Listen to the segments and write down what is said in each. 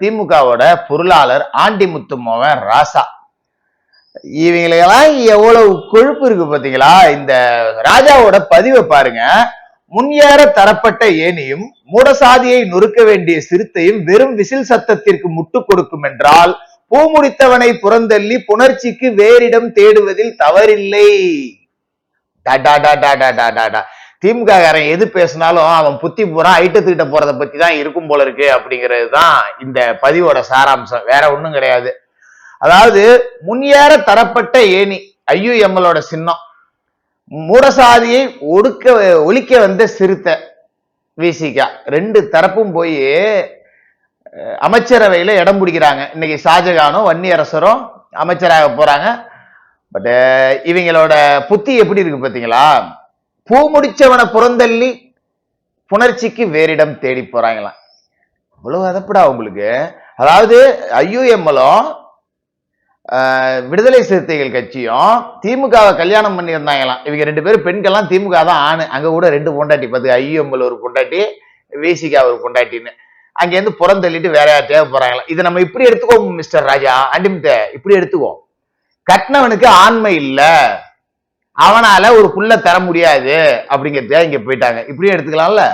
திமுகவோட பொருளாளர் ஆண்டிமுத்து மோகன் ராசா. இவங்களெல்லாம் எவ்வளவு கொழுப்பு இருக்கு பாத்தீங்களா? இந்த ராஜாவோட பதிவை பாருங்க. முன்னேற தரப்பட்ட ஏனியும் மூடசாதியை நொறுக்க வேண்டிய சிறுத்தையும் வெறும் விசில் சத்தத்திற்கு முட்டு கொடுக்கும் என்றால் பூமுடித்தவனை புறந்தள்ளி புணர்ச்சிக்கு வேறிடம் தேடுவதில் தவறில்லை. திமுக காரன் எது பேசினாலும் அவன் புத்தி பூரா ஐட்டத்துக்கிட்ட போறதை பத்தி தான் இருக்கும் போல இருக்கு அப்படிங்கிறது தான் இந்த பதிவோட சாராம்சம், வேற ஒண்ணும் கிடையாது. அதாவது முன்னேற தரப்பட்ட ஏணி ஐயுஎம்எலோட சின்னம், மூடசாதியை ஒழிக்க வந்த சிறுத்தை விசிகா, ரெண்டு தரப்பும் போய் அமைச்சரவையில இடம் பிடிக்கிறாங்க. இன்னைக்கு ஷாஜகானும் வன்னியரசரும் அமைச்சராக போறாங்க. பட் இவங்களோட புத்தி எப்படி இருக்கு பாத்தீங்களா? பூ முடிச்சவனை புறந்தள்ளி புணர்ச்சிக்கு வேறிடம் தேடி போறாங்களாம். அவ்வளவு அதப்படா உங்களுக்கு. அதாவது ஐயுஎம்எலும் விடுதலை சிறுத்தைகள் கட்சியும் திமுகவை கல்யாணம் பண்ணி இருந்தாங்களாம். இவங்க ரெண்டு பேரும் பெண்கள்லாம் திமுக தான் ஆணு. அங்க கூட ரெண்டு பொண்டாட்டி பார்த்து, ஐயுஎம்எல் ஒரு பொண்டாட்டி, விசிகா ஒரு பொண்டாட்டின்னு அங்க இருந்து புறந்தள்ளிட்டு வேற யார்ட்டையா போறாங்களாம். இதை நம்ம இப்படி எடுத்துக்கோம் மிஸ்டர் ராஜா, அண்டிமித்த இப்படி எடுத்துக்கோ. கட்டினவனுக்கு ஆண்மை இல்ல, அவனால ஒரு புள்ள தர முடியாது அப்படிங்கிறத இங்க போயிட்டாங்க. இப்படியே எடுத்துக்கலாம்ல.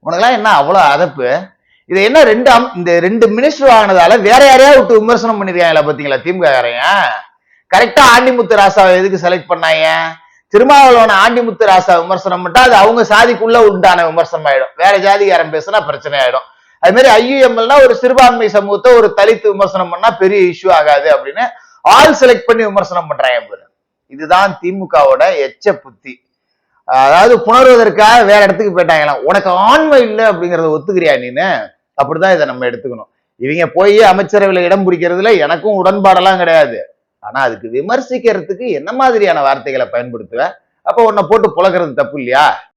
உனக்கெல்லாம் என்ன அவ்வளவு அதப்பு? இதை என்ன இந்த ரெண்டு மினிஸ்டர் ஆனதால வேற யாரையா விட்டு விமர்சனம் பண்ணிருக்காங்களா பாத்தீங்களா திமுக காரைய? கரெக்டா ஆண்டிமுத்து ராசாவை எதுக்கு செலக்ட் பண்ணாங்க? திருமாவளவன ஆண்டிமுத்து ராசா விமர்சனம் பண்ணா அது அவங்க சாதிக்குள்ள உண்டான விமர்சனம் ஆயிடும், வேற ஜாதிகாரன் பேசினா பிரச்சனை ஆயிடும். அது மாதிரி ஐயுஎம்எல்னா ஒரு சிறுபான்மை சமூகத்தை ஒரு தலித்து விமர்சனம் பண்ணா பெரிய இஷ்யூ ஆகாது அப்படின்னு ஆள் செலக்ட் பண்ணி விமர்சனம் பண்றாங்க. இதுதான் திமுகவோட எச்ச புத்தி. அதாவது புணர்வதற்காக வேற இடத்துக்கு போயிட்டாங்களாம். உனக்கு ஆண்மை இல்லை அப்படிங்கறத ஒத்துக்கிறியா நீன்னு? அப்படிதான் இதை நம்ம எடுத்துக்கணும். இவங்க போய் அமைச்சரவையில இடம் பிடிக்கிறதுல எனக்கும் உடன்பாடெல்லாம் கிடையாது. ஆனா அதுக்கு விமர்சிக்கிறதுக்கு என்ன மாதிரியான வார்த்தைகளை பயன்படுத்துவ? அப்ப உன்னை போட்டு புழக்கிறது தப்பு இல்லையா?